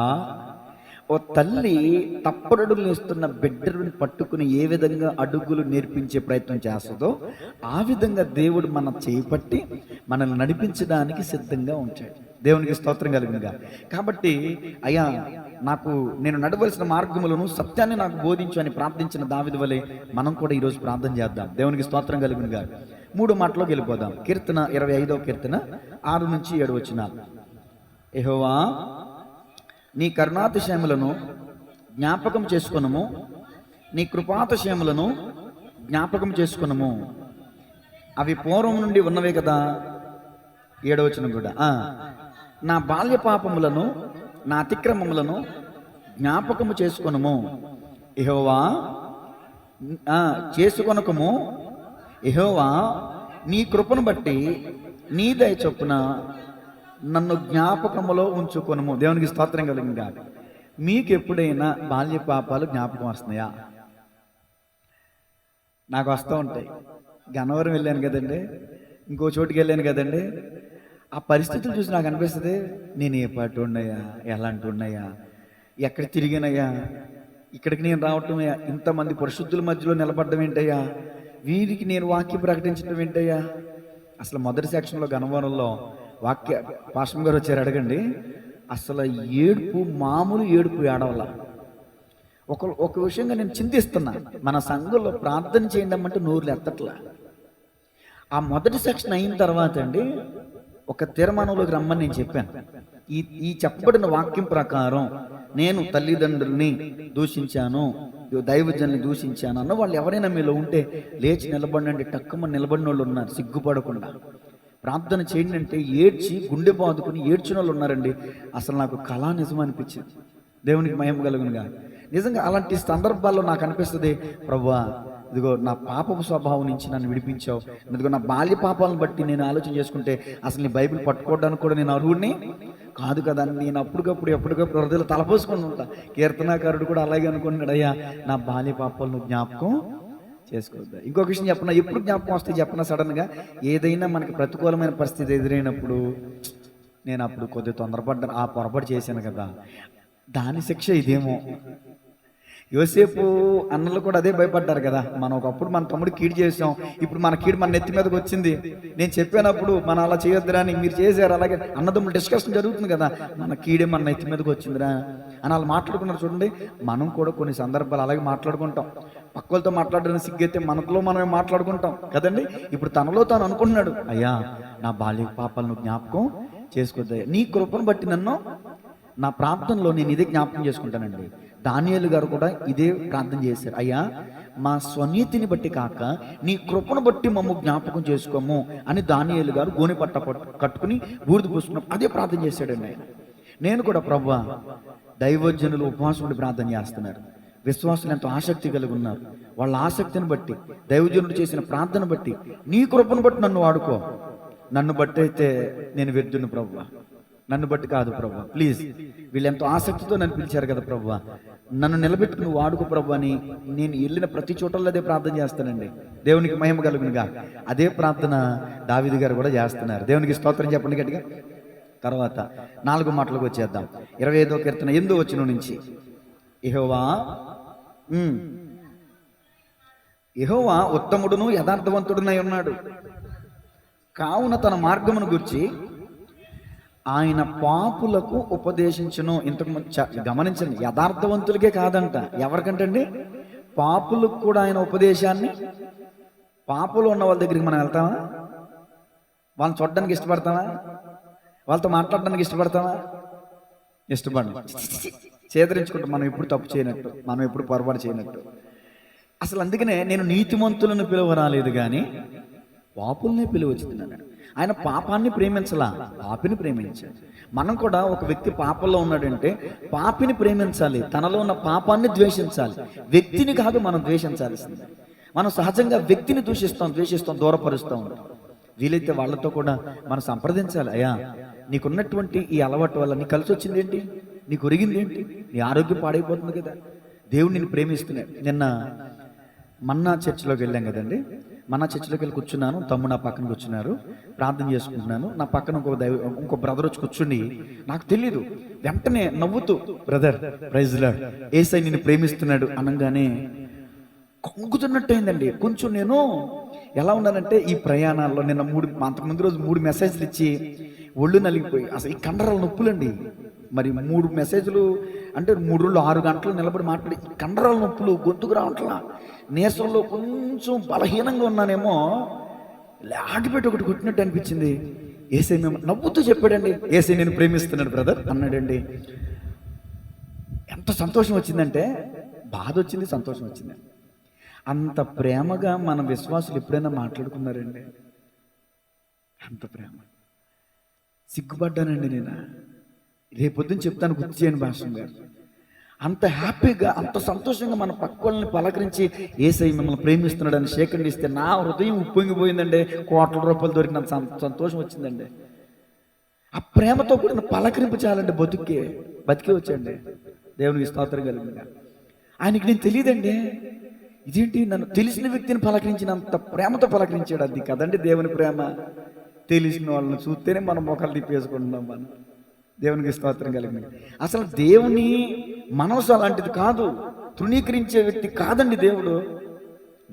ఓ తల్లి తప్పరడులు వేస్తున్న బిడ్డలను పట్టుకుని ఏ విధంగా అడుగులు నేర్పించే ప్రయత్నం చేస్తుందో ఆ విధంగా దేవుడు మన చేపట్టి మనల్ని నడిపించడానికి సిద్ధంగా ఉంచాడు. దేవునికి స్తోత్రం కలుగునుగా. కాబట్టి అయ్యా, నేను నడవలసిన మార్గములను సత్యాన్ని నాకు బోధించు అని ప్రార్థించిన దావీదు వలె మనం కూడా ఈరోజు ప్రార్థన చేద్దాం. దేవునికి స్తోత్రం కలుగునుగా. 3 మాటలోకి వెళ్ళిపోదాం. కీర్తన 25వ కీర్తన 6-7 వచనాలు. యెహోవా, నీ కరుణాతిశయములను జ్ఞాపకం చేసుకొనుము, నీ కృపాతిశయములను జ్ఞాపకం చేసుకొనుము. అవి పూర్వం నుండి ఉన్నవే కదా. 7వ వచనం కూడా. నా బాల్య పాపములను నా అతిక్రమములను జ్ఞాపకము చేసుకొనుము. యెహోవా చేసుకొనకము. యెహోవా, నీ కృపను బట్టి నీ దయ చొప్పున నన్ను జ్ఞాపకములో ఉంచుకొనుము. దేవునికి స్తోత్రం కలిగింది కాదు. మీకు ఎప్పుడైనా బాల్య పాపాలు జ్ఞాపకం వస్తున్నాయా? నాకు వస్తూ ఉంటాయి. గన్నవరం వెళ్ళాను కదండి, ఇంకో చోటుకి వెళ్ళాను కదండి, ఆ పరిస్థితులు చూసి నాకు అనిపిస్తుంది, నేను ఏ పాటు ఉన్నాయా, ఎలాంటి ఉన్నాయా, ఎక్కడ తిరిగినయ్యా, ఇక్కడికి నేను రావటమయ్యా, ఇంతమంది పరిశుద్ధుల మధ్యలో నిలబడడం ఏంటయ్యా, వీరికి నేను వాక్యం ప్రకటించడం ఏంటయ్యా. అసలు మొదటి సెక్షన్లో గన్నవరంలో పాస్టర్ గారు వచ్చారు, అడగండి. అసలు ఏడుపు, మామూలు ఏడుపు ఏడవల. ఒక విషయంగా నేను చింతిస్తున్నా, మన సంఘంలో ప్రార్థన చేయండి అంటే నోరులు ఎత్తట్లా. ఆ మొదటి సెక్షన్ అయిన తర్వాత అండి ఒక తీర్మానంలోకి రమ్మని నేను చెప్పాను. ఈ చెప్పబడిన వాక్యం ప్రకారం నేను తల్లిదండ్రుల్ని దూషించాను, దైవజన్ని దూషించాను అన్న వాళ్ళు ఎవరైనా మీలో ఉంటే లేచి నిలబడండి. టక్కుమ నిలబడిన వాళ్ళు ఉన్నారు, సిగ్గుపడకుండా ప్రార్థన చేయండి అంటే ఏడ్చి గుండె బాదుకుని ఏడ్చిన వాళ్ళు ఉన్నారండి. అసలు నాకు కళా నిజం అనిపించింది. దేవునికి మహిమ కలుగునుగా. నిజంగా అలాంటి సందర్భాల్లో నాకు అనిపిస్తుంది, ప్రభువా ఇదిగో నా పాపపు స్వభావం నుంచి నన్ను విడిపించావు, ఇదిగో నా బాల్య పాపాలను బట్టి నేను ఆలోచన చేసుకుంటే అసలు నీ బైబిల్ పట్టుకోవడానికి కూడా నేను అర్హుడిని కాదు కదా. నేను ఎప్పటికప్పుడు హృదయలు తలపోసుకొని ఉంటా. కీర్తనాకారుడు కూడా అలాగే అనుకున్నాడు, అయ్యా నా బాల్య పాపాలను జ్ఞాపకం చేసుకోవద్దా. ఇంకొక విషయం చెప్పనా, ఎప్పుడు జ్ఞాపకం వస్తే చెప్పనా, సడన్గా ఏదైనా మనకి ప్రతికూలమైన పరిస్థితి ఎదురైనప్పుడు నేను అప్పుడు కొద్దిగా తొందరపడ్డాను, ఆ పొరపాటు చేశాను కదా, దాని శిక్ష ఇదేమో. యోసేపు అన్నలు కూడా అదే భయపడ్డారు కదా, మనం ఒకప్పుడు మన తమ్ముడు కీడు చేసాం, ఇప్పుడు మన కీడు మన నెత్తి మీదకి వచ్చింది, నేను చెప్పినప్పుడు మనం అలా చేయొద్దురా అని మీరు చేశారు, అలాగే అన్నదమ్ములు డిస్కషన్ జరుగుతుంది కదా, మన కీడే మన నెత్తి మీదకి వచ్చిందిరా అని వాళ్ళు మాట్లాడుకున్నారు. చూడండి, మనం కూడా కొన్ని సందర్భాలు అలాగే మాట్లాడుకుంటాం. పక్కలతో మాట్లాడడం సిగ్గైతే మనలో మనమే మాట్లాడుకుంటాం కదండి. ఇప్పుడు తనలో తాను అనుకుంటున్నాడు, అయ్యా నా బాల్య పాపాలను జ్ఞాపకం చేసుకోవద్దయ్యా, నీ కృపను బట్టి నన్ను నా ప్రార్థనలో నేను ఇదే జ్ఞాపకం చేసుకుంటానండి. దానియేలు గారు కూడా ఇదే ప్రార్థన చేశారు, అయ్యా మా స్వనీతిని బట్టి కాక నీ కృపను బట్టి మమ్ము జ్ఞాపకం చేసుకోము అని దానియేలు గారు గోనె పట్ట కట్టుకుని బూడిద పూసుకున్నాం, అదే ప్రార్థన చేశాడండి ఆయన. నేను కూడా ప్రభువా, దైవజనులు ఉపవాసం ఉండి ప్రార్థన చేస్తున్నారు, విశ్వాసులు ఎంతో ఆసక్తి కలిగి ఉన్నారు, వాళ్ళ ఆసక్తిని బట్టి దైవజనుడు చేసిన ప్రార్థన బట్టి నీ కృపను బట్టి నన్ను వాడుకో, నన్ను బట్టి అయితే నేను వెద్దును ప్రభువా, నన్ను బట్టి కాదు ప్రభువా, ప్లీజ్ వీళ్ళు ఎంతో ఆసక్తితో నన్ను పిలిచారు కదా ప్రభువా, నన్ను నిలబెట్టుకుని వాడుకు ప్రభు అని నేను వెళ్ళిన ప్రతి చోటల్లో అదే ప్రార్థన చేస్తానండి. దేవునికి మహిమ కలుగునుగా. అదే ప్రార్థన దావీదు గారు కూడా చేస్తున్నారు. దేవునికి స్తోత్రం చెప్పండి గట్టిగా. తర్వాత 4 మాటలకు వచ్చేద్దాం. 25వ కీర్తన 8వ వచనం నుంచి, యెహోవా ఉత్తముడును యథార్థవంతుడునై ఉన్నాడు, కావున తన మార్గమును గురించి ఆయన పాపులకు ఉపదేశించును. ఇంతకు గమనించండి, యథార్థవంతులకే కాదంట, ఎవరికంటండి? పాపులకు కూడా ఆయన ఉపదేశాన్ని. పాపులు ఉన్న వాళ్ళ దగ్గరికి మనం వెళ్తామా? వాళ్ళని చూడడానికి ఇష్టపడతామా? వాళ్ళతో మాట్లాడడానికి ఇష్టపడతామా? ఇష్టపడను. చేదరించుకుంటాం, మనం ఎప్పుడు తప్పు చేయనట్టు, మనం ఎప్పుడు పొరపాటు చేయనట్టు. అసలు అందుకనే నేను నీతిమంతులను పిలువ రాలేదు కానీ పాపుల్నే పిలువచ్చుతున్నాను. ఆయన పాపాన్ని ప్రేమించలా, పాపిని ప్రేమించాడు. మనం కూడా ఒక వ్యక్తి పాపంలో ఉన్నాడంటే పాపిని ప్రేమించాలి, తనలో ఉన్న పాపాన్ని ద్వేషించాలి, వ్యక్తిని కాదు మనం ద్వేషించాల్సింది. మనం సహజంగా వ్యక్తిని ద్వేషిస్తాం, దూరపరుస్తూ ఉంటాం. వీలైతే వాళ్ళతో కూడా మనం సంప్రదించాలి, అయ్యా నీకున్నటువంటి ఈ అలవాటు వల్ల నీకు కలిసి వచ్చింది ఏంటి, నీకు ఒరిగింది ఏంటి, నీ ఆరోగ్యం పాడైపోతుంది కదా, దేవుడు నిన్ను ప్రేమిస్తున్నాడు. నిన్న మన్నా చర్చిలోకి వెళ్ళాం కదండి, మన్నా చర్చిలోకి వెళ్ళి కూర్చున్నాను, తమ్ముడు నా పక్కన కూర్చున్నారు, ప్రార్థన చేసుకుంటున్నాను. నా పక్కన ఇంకో బ్రదర్ వచ్చి కూర్చుని, నాకు తెలీదు, వెంటనే నవ్వుతూ బ్రదర్ ప్రైజ్ లార్డ్, యేసయ్య నిన్ను ప్రేమిస్తున్నాడు అనగానే కొంగుతున్నట్టయిందండి. కొంచెం నేను ఎలా ఉన్నానంటే, ఈ ప్రయాణాల్లో నిన్న అంతకుముందు రోజు 3 మెసేజ్లు ఇచ్చి ఒళ్ళు నలిగిపోయి అసలు ఈ కండరాల నొప్పులండి. మరి 3 మెసేజ్లు అంటే 3 రోజులు 6 గంటలు నిలబడి మాట్లాడి కండరాల నొప్పులు, గొంతుకు రావట్లా, నీరసంలో కొంచెం బలహీనంగా ఉన్నానేమో, లాగిపెట్టి ఒకటి కొట్టినట్టు అనిపించింది. యేసయ్య మేము నవ్వుతూ చెప్పాడండి, యేసయ్య నేను ప్రేమిస్తున్నాడు బ్రదర్ అన్నాడండి. ఎంత సంతోషం వచ్చిందంటే, బాధ వచ్చింది, సంతోషం వచ్చింది. అంత ప్రేమగా మన విశ్వాసులు ఎప్పుడైనా మాట్లాడుకున్నారండి? అంత ప్రేమ. సిగ్గుపడ్డానండి నేను, రేపొద్దున చెప్తాను, గుర్తు చేయను భాషం గారు. అంత హ్యాపీగా, అంత సంతోషంగా మన పక్క వాళ్ళని పలకరించి యేసయ్య మిమ్మల్ని ప్రేమిస్తున్నాడని సేకరణిస్తే నా హృదయం ఉప్పొంగిపోయిందండి. కోట్ల రూపాయలు దొరికినంత సంతోషం వచ్చిందండి. ఆ ప్రేమతో కూడా పలకరింపు చాలండి, బతికే వచ్చండి. దేవునికి స్తోత్రం కలిగిందిగా. ఆయనకి నేను తెలియదండి, ఇదేంటి నన్ను తెలిసిన వ్యక్తిని పలకరించినంత ప్రేమతో పలకరించాడు. అది కదండి దేవుని ప్రేమ. తెలిసిన వాళ్ళని చూస్తేనే మనం మొక్కలు తిప్పేసుకుంటున్నాం. మనం దేవునికి స్తోత్రం కలిగింది. అసలు దేవుని మనసు అలాంటిది కాదు, తృణీకరించే వ్యక్తి కాదండి దేవుడు.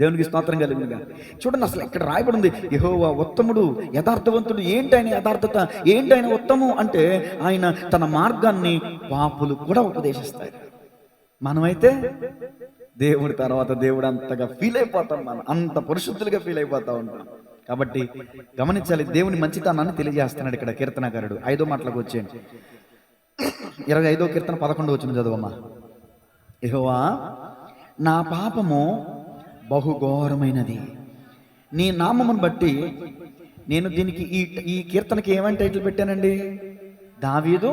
దేవునికి స్తోత్రం కలిగిందిగా. చూడండి, అసలు ఇక్కడ రాయబడి ఉంది, యెహోవా ఉత్తముడు యథార్థవంతుడు. ఏంటి ఆయన యథార్థత, ఏంటి ఆయన ఉత్తమం అంటే, ఆయన తన మార్గాన్ని పాపులు కూడా ఉపదేశిస్తారు. మనమైతే దేవుడి తర్వాత దేవుడు అంతగా ఫీల్ అయిపోతాం, మనం అంత పరిశుద్ధులుగా ఫీల్ అయిపోతూ ఉంటాం. కాబట్టి గమనించాలి, దేవుని మంచితనాన్ని తెలియజేస్తున్నాడు ఇక్కడ కీర్తనకారుడు. 5వ మాటలకు వచ్చేయండి. 25వ కీర్తన 11వ వచనం చదువమ్మా. యెహోవా నా పాపము బహుఘోరమైనది. నీ నామమును బట్టి నేను దీనికి ఈ కీర్తనకి ఏమని టైటిల్ పెట్టానండి? దావీదు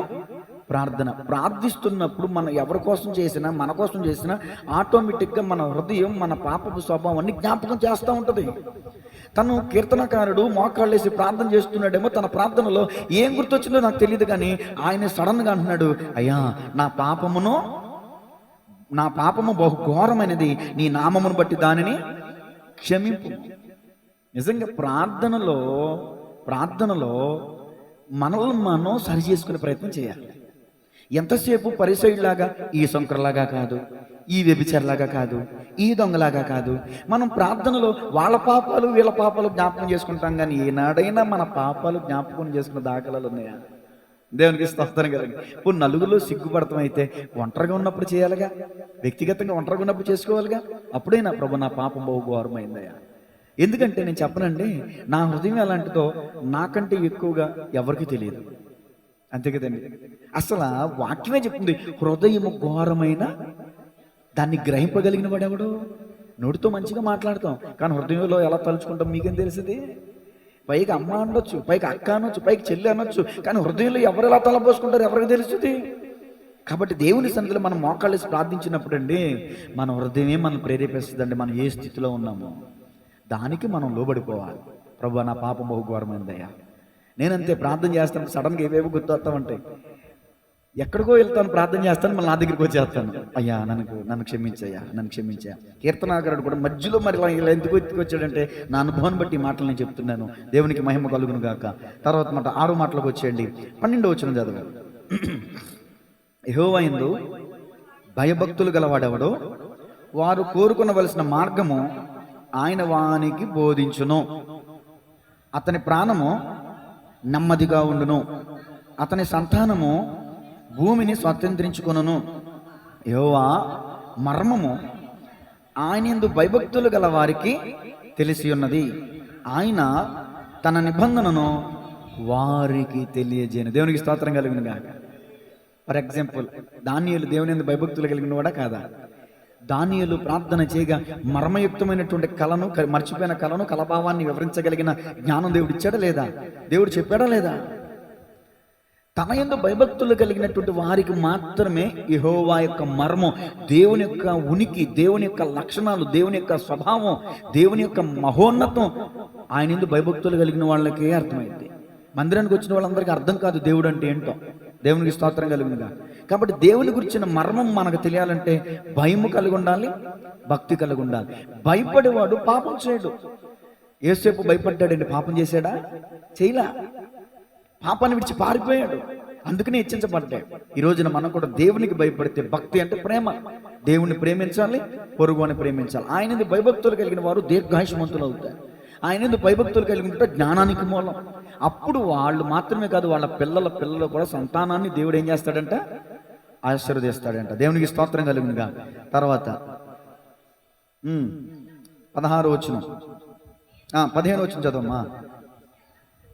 ప్రార్థన. ప్రార్థిస్తున్నప్పుడు మనం ఎవరి కోసం చేసినా, మన కోసం చేసినా ఆటోమేటిక్గా మన హృదయం మన పాపపు స్వభావాన్ని జ్ఞాపకం చేస్తూ ఉంటుంది. తను కీర్తనకారుడు మోకాళ్ళేసి ప్రార్థన చేస్తున్నాడేమో, తన ప్రార్థనలో ఏం గుర్తొచ్చిందో నాకు తెలియదు, కానీ ఆయన సడన్గా అంటున్నాడు, అయ్యా నా పాపము బహుఘోరమైనది, నీ నామమును బట్టి దానిని క్షమింపు. నిజంగా ప్రార్థనలో మనల్ని మనం సరి చేసుకునే ప్రయత్నం చేయాలి. ఎంతసేపు పరిసైడ్లాగా, ఈ శంకర్లాగా కాదు, ఈ వ్యభిచారిలాగా కాదు, ఈ దొంగలాగా కాదు. మనం ప్రార్థనలో వాళ్ళ పాపాలు వీళ్ళ పాపాలు జ్ఞాపకం చేసుకుంటాం, కానీ ఏనాడైనా మన పాపాలు జ్ఞాపకం చేసుకున్న దాఖలాలు ఉన్నాయా? దేవునికి స్తోత్రం కదండి. ఇప్పుడు నలుగురిలో సిగ్గుపడతాం అయితే ఒంటరిగా ఉన్నప్పుడు చేయాలిగా, వ్యక్తిగతంగా ఒంటరిగా ఉన్నప్పుడు చేసుకోవాలిగా. అప్పుడైనా ప్రభు నా పాపం బహుఘోరమైందయ్యా. ఎందుకంటే నేను చెప్పనండి, నా హృదయం ఎలాంటిదో నాకంటే ఎక్కువగా ఎవరికి తెలియదు. అంతే కదండి. అసలు వాక్యమే చెప్తుంది, హృదయము ఘోరమైన దాన్ని గ్రహింపగలిగిన వాడెవడు? నోటితో మంచిగా మాట్లాడతాం, కానీ హృదయంలో ఎలా తలుచుకుంటాం మీకేం తెలిసింది? పైకి అమ్మ అనొచ్చు, పైకి అక్క అనొచ్చు, పైకి చెల్లి అనొచ్చు, కానీ హృదయంలో ఎవరు ఎలా తలపోసుకుంటారు ఎవరికి తెలుస్తుంది? కాబట్టి దేవుని సన్నిధిలో మనం మోకాళ్ళేసి ప్రార్థించినప్పుడు అండి, మన హృదయమే మనం ప్రేరేపిస్తుందండి. మనం ఏ స్థితిలో ఉన్నామో దానికి మనం లోబడిపోవాలి. ప్రభు నా పాపం బహుఘోరమైందయ్యా. నేనంతే ప్రార్థన చేస్తాను, సడన్గా ఏవేవో గుర్తొస్తామంటాయి. ఎక్కడికో వెళ్తాను, ప్రార్థన చేస్తాను, మళ్ళీ నా దగ్గరికి వచ్చేస్తాను, అయ్యా నన్ను క్షమించయ్యా, నన్ను క్షమించా. కీర్తనాకారుడు కూడా మధ్యలో మరి ఇలా ఎందుకు వచ్చాడంటే నా అనుభవాన్ని బట్టి మాటలు నేను చెప్తున్నాను. దేవునికి మహిమ కలుగును గాక. తర్వాత మాట 6 మాటలకు వచ్చేయండి. 12వ వచనం చదవాలి. యెహోవా యందు భయభక్తులు గలవాడెవడో వారు కోరుకొనవలసిన మార్గము ఆయన వానికి బోధించును. అతని ప్రాణము నెమ్మదిగా ఉండును, అతని సంతానము భూమిని స్వతంత్రించుకొనును. యెహోవా మర్మము ఆయన యందు భయభక్తులు గల వారికి తెలిసి ఉన్నది, ఆయన తన నిబంధనను వారికి తెలియజేయను. దేవునికి స్తోత్రం కలిగిన గాక. ఫర్ ఎగ్జాంపుల్, దానియేలు దేవుని యందు భయభక్తులు కలిగిన వాడా కాదా? దానియేలు ప్రార్థన చేయగా మర్మయుక్తమైనటువంటి కళను, మర్చిపోయిన కళను, కలభావాన్ని వివరించగలిగిన జ్ఞానం దేవుడు ఇచ్చాడా లేదా? దేవుడు చెప్పాడా లేదా? తన యందు భయభక్తులు కలిగినటువంటి వారికి మాత్రమే యెహోవా యొక్క మర్మం, దేవుని యొక్క ఉనికి, దేవుని యొక్క లక్షణాలు, దేవుని యొక్క స్వభావం, దేవుని యొక్క మహోన్నతం ఆయన యందు భయభక్తులు కలిగిన వాళ్ళకే అర్థమైంది. మందిరానికి వచ్చిన వాళ్ళందరికీ అర్థం కాదు దేవుడు అంటే ఏంటో. దేవునికి స్తోత్రం కలిగినగా. కాబట్టి దేవుని గురించిన మర్మం మనకు తెలియాలంటే భయము కలిగి ఉండాలి, భక్తి కలిగి ఉండాలి. భయపడేవాడు పాపం చేయడు. యేసేపు భయపడ్డాడండి, పాపం చేశాడా? చేయలా. పాపాన్ని విడిచి పారిపోయాడు, అందుకనే హెచ్చించబడ్డాడు. ఈ రోజున మనం కూడా దేవునికి భయపడితే, భక్తి అంటే ప్రేమ, దేవుని ప్రేమించాలి, పొరుగుని ప్రేమించాలి. ఆయన భయభక్తులు కలిగిన వారు దీర్ఘాయుష్మంతులు అవుతారు. ఆయన భయభక్తులు కలిగి ఉంటే జ్ఞానానికి మూలం. అప్పుడు వాళ్ళు మాత్రమే కాదు, వాళ్ళ పిల్లలు కూడా సంతానాన్ని దేవుడు ఏం చేస్తాడంట? ఆశీర్వదిస్తాడంట. దేవునికి స్తోత్రం కలిగినగా. తర్వాత 16వ వచనం, 15వ వచనం చదవమ్మా.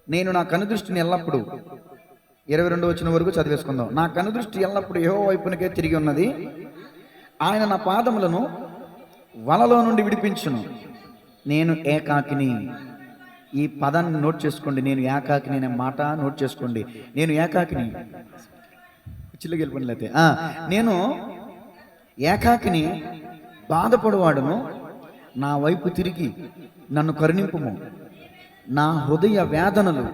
నేను నా కనుదృష్టిని ఎల్లప్పుడు, 22వ వచనం వరకు చదివేసుకుందాం. నా కనుదృష్టి ఎల్లప్పుడు యెహోవా వైపునకే తిరిగి ఉన్నది, ఆయన నా పాదములను వలలో నుండి విడిపించును. నేను ఏకాకిని. ఈ పదాన్ని నోట్ చేసుకోండి. నేను ఏకాకిని అనే మాట నోట్ చేసుకోండి. నేను ఏకాకిని. చిల్లుకి వెళ్ళిపోయినట్లయితే నేను ఏకాకిని, బాధపడువాడును. నా వైపు తిరిగి నన్ను కరుణింపుము. నా హృదయ వేదనలు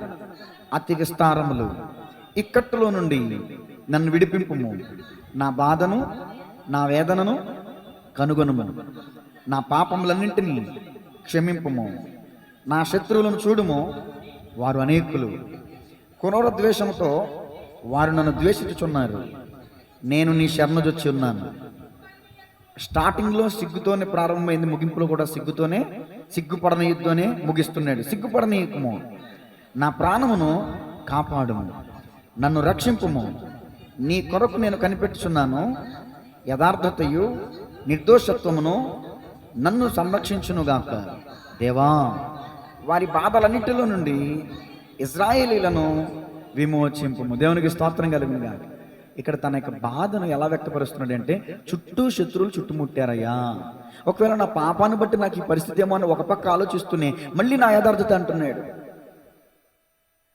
అతి విస్తారములు, ఇక్కట్టులో నుండి నన్ను విడిపింపుము. నా బాధను, నా వేదనను కనుగొనుము. నా పాపములన్నింటినీ క్షమింపుము. నా శత్రువులను చూడుము, వారు అనేకులు. క్రూర ద్వేషంతో వారు నన్ను ద్వేషించుచున్నారు. నేను నీ శరణుజొచ్చి ఉన్నాను. స్టార్టింగ్లో సిగ్గుతోనే ప్రారంభమైంది, ముగింపులో కూడా సిగ్గుపడనీయుతోనే ముగిస్తున్నాడు. సిగ్గుపడనీయకము. నా ప్రాణమును కాపాడుము, నన్ను రక్షింపుము. నీ కొరకు నేను కనిపెట్టుచున్నాను. యథార్థతయు నిర్దోషత్వమును నన్ను సంరక్షించునుగాక. దేవా, వారి బాధలన్నిటిలో నుండి ఇశ్రాయేలీలను విమోచింపుము. దేవునికి స్తోత్రం కలిగినగాక. ఇక్కడ తన యొక్క బాధను ఎలా వ్యక్తపరుస్తున్నాడు అంటే, చుట్టూ శత్రువులు చుట్టుముట్టారయ్యా. ఒకవేళ నా పాపాన్ని బట్టి నాకు ఈ పరిస్థితి ఏమో అని ఒక పక్క ఆలోచిస్తూనే మళ్ళీ నా యథార్థత అంటున్నాడు.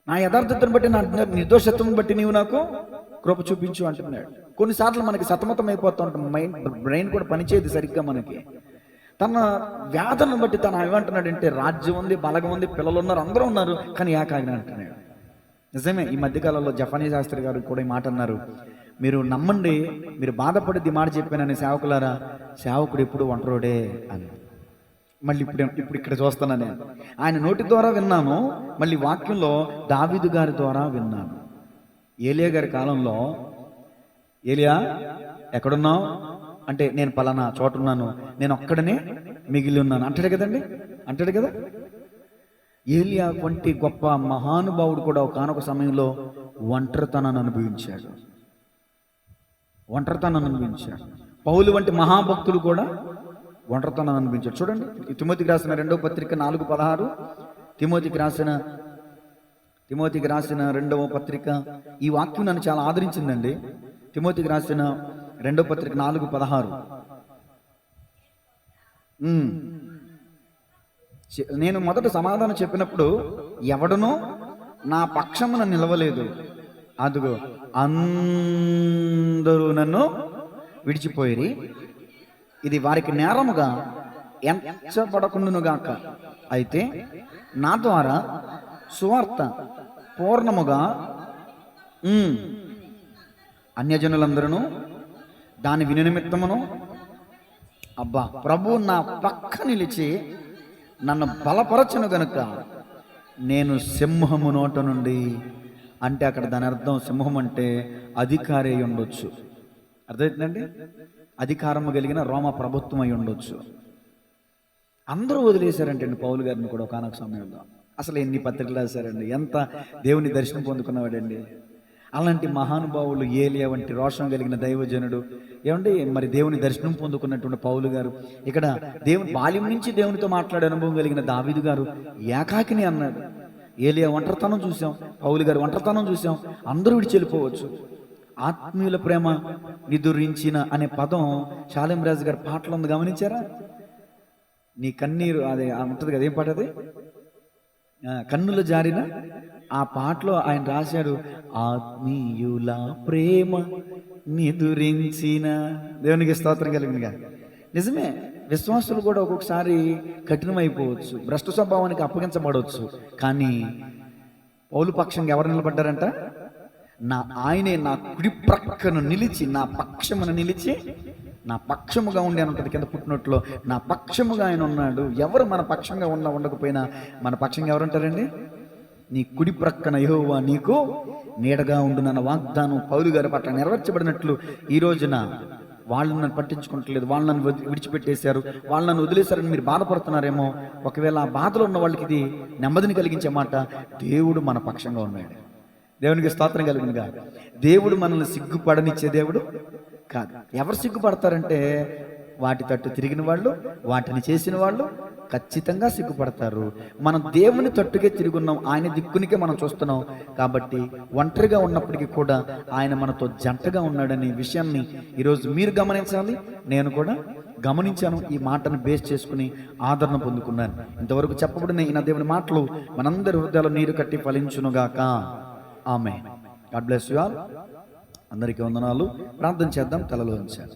నా యథార్థతను బట్టి, నా నిర్దోషత్వం బట్టి నీవు నాకు కృప చూపించు అంటున్నాడు. కొన్నిసార్లు మనకి సతమతం అయిపోతూ ఉంటాం, బ్రెయిన్ కూడా పనిచేయదు సరిగ్గా మనకి. తన వ్యాధులను బట్టి తను ఏమంటున్నాడంటే, రాజ్యం ఉంది, బలగం ఉంది, పిల్లలు ఉన్నారు, అందరూ ఉన్నారు, కానీ ఏకాగ్ని అంటున్నాడు. నిజమే, ఈ మధ్యకాలంలో జఫనీ శాస్త్రి గారు కూడా ఈ మాట అన్నారు, మీరు నమ్మండి, మీరు బాధపడి మాట చెప్పానని సేవకులారా, సేవకుడు ఎప్పుడు ఒంటరోడే అని. మళ్ళీ ఇప్పుడు ఇక్కడ చూస్తాను నేను, ఆయన నోటి ద్వారా విన్నాను, మళ్ళీ వాక్యంలో దావీదు గారి ద్వారా విన్నాను. ఏలియా గారి కాలంలో, ఏలియా ఎక్కడున్నావు అంటే, నేను పలానా చోట ఉన్నాను, నేను ఒక్కడనే మిగిలి ఉన్నాను అంటాడు కదండి, అంటాడు కదా. ఏలియా వంటి గొప్ప మహానుభావుడు కూడా ఒకనొక సమయంలో ఒంటరితనాన్ని అనుభవించాడు. పౌలు వంటి మహాభక్తులు కూడా ఒంటరితనాన్ని అనుభవించాడు. చూడండి, తిమోతికి రాసిన 2వ పత్రిక 4:16, తిమోతికి రాసిన 2వ పత్రిక, ఈ వాక్యం నన్ను చాలా ఆదరించిందండి. తిమోతికి రాసిన 2వ పత్రిక 4:16. నేను మొదట సమాధానం చెప్పినప్పుడు ఎవడనూ నా పక్షమున నిలవలేదు, అదుగో అందరూ నన్ను విడిచిపోయిరి, ఇది వారికి నేరముగా ఎంచబడకుండునుగాక. అయితే నా ద్వారా సువార్త పూర్ణముగా అన్యజనులందరూ దాని విని నిమిత్తమును, అబ్బా, ప్రభు నా పక్క నిలిచి నన్ను బలపరచను గనుక నేను సింహము నోట నుండి, అంటే అక్కడ దాని అర్థం సింహం అంటే అధికారి అయి ఉండొచ్చు, అర్థమవుతుందండి, అధికారము కలిగిన రోమ ప్రభుత్వం అయి ఉండొచ్చు. అందరూ వదిలేశారంటే పౌలు గారిని కూడా ఒకనొక సమయంలో. అసలు ఎన్ని పత్రికలు రాశారండి, ఎంత దేవుని దర్శనం పొందుకున్నవాడండి. అలాంటి మహానుభావులు, ఏలియా వంటి రోషం కలిగిన దైవజనుడు, ఏమండి, మరి దేవుని దర్శనం పొందుకున్నటువంటి పౌలు గారు, ఇక్కడ దేవుని బాల్యం నుంచి దేవునితో మాట్లాడే అనుభవం కలిగిన దావీదు గారు ఏకాకిని అన్నాడు. ఏలియా ఒంటరితనం చూసాం, పౌలు గారు ఒంటరితనం చూసాం. అందరూ విడిచి వెళ్ళిపోవచ్చు. ఆత్మీయుల ప్రేమ నిదురించిన అనే పదం షాలేం రాజు గారి పాటలో ఉంది, గమనించారా? నీ కన్నీరు, అదే ఉంటుంది కదా, ఏం పాట అది, కన్నుల జారిన, ఆ పాటలో ఆయన రాశాడు, ఆత్మీయుల ప్రేమ నిదురించిన. దేవునికి స్తోత్రం కలిగినగా. నిజమే, విశ్వాసులు కూడా ఒక్కొక్కసారి కఠినమైపోవచ్చు, భ్రష్ట స్వభావానికి అప్పగించబడవచ్చు. కానీ పౌలు పక్షంగా ఎవరు నిలబడ్డారంట? ఆయనే నా కుడి ప్రక్కను నిలిచి, నా పక్షమును నిలిచి, నా పక్షముగా ఉండి అని ఉంటుంది కింద పుట్టినట్లో, నా పక్షముగా ఆయన ఉన్నాడు. ఎవరు మన పక్షంగా ఉండకపోయినా మన పక్షంగా ఎవరుంటారండి? నీ కుడి ప్రక్కన యెహోవా నీకు నీడగా ఉండునన్న వాగ్దానం పౌలు గారి పట్ల నెరవేర్చబడినట్లు ఈ రోజున వాళ్ళు నన్ను పట్టించుకుంటలేదు, వాళ్ళు నన్ను విడిచిపెట్టేశారు, వాళ్ళు నన్ను వదిలేశారని మీరు బాధపడుతున్నారేమో. ఒకవేళ ఆ బాధలో ఉన్న వాళ్ళకి ఇది నెమ్మదిని కలిగించే మాట, దేవుడు మన పక్షంగా ఉన్నాడు. దేవునికి స్తోత్రం కలిగినగా. దేవుడు మనల్ని సిగ్గుపడనిచ్చే దేవుడు కాదు. ఎవరు సిగ్గుపడతారంటే, వాటి తట్టు తిరిగిన వాళ్ళు, వాటిని చేసిన వాళ్ళు ఖచ్చితంగా సిగ్గుపడతారు. మనం దేవుని తట్టుకే తిరుగున్నాం, ఆయన దిక్కునికే మనం చూస్తున్నాం. కాబట్టి ఒంటరిగా ఉన్నప్పటికీ కూడా ఆయన మనతో జంటగా ఉన్నాడనే విషయాన్ని ఈరోజు మీరు గమనించాలి, నేను కూడా గమనించాను. ఈ మాటను బేస్ చేసుకుని ఆదరణ పొందుకున్నాను. ఇంతవరకు చెప్పబడిన ఈ నా దేవుని మాటలు మనందరి హృదయాలు నీరు కట్టి ఫలించునుగాక. Amen. God bless you all. అందరికీ వందనాలు. ప్రార్థన చేద్దాం, తలలో ఉంచాలి.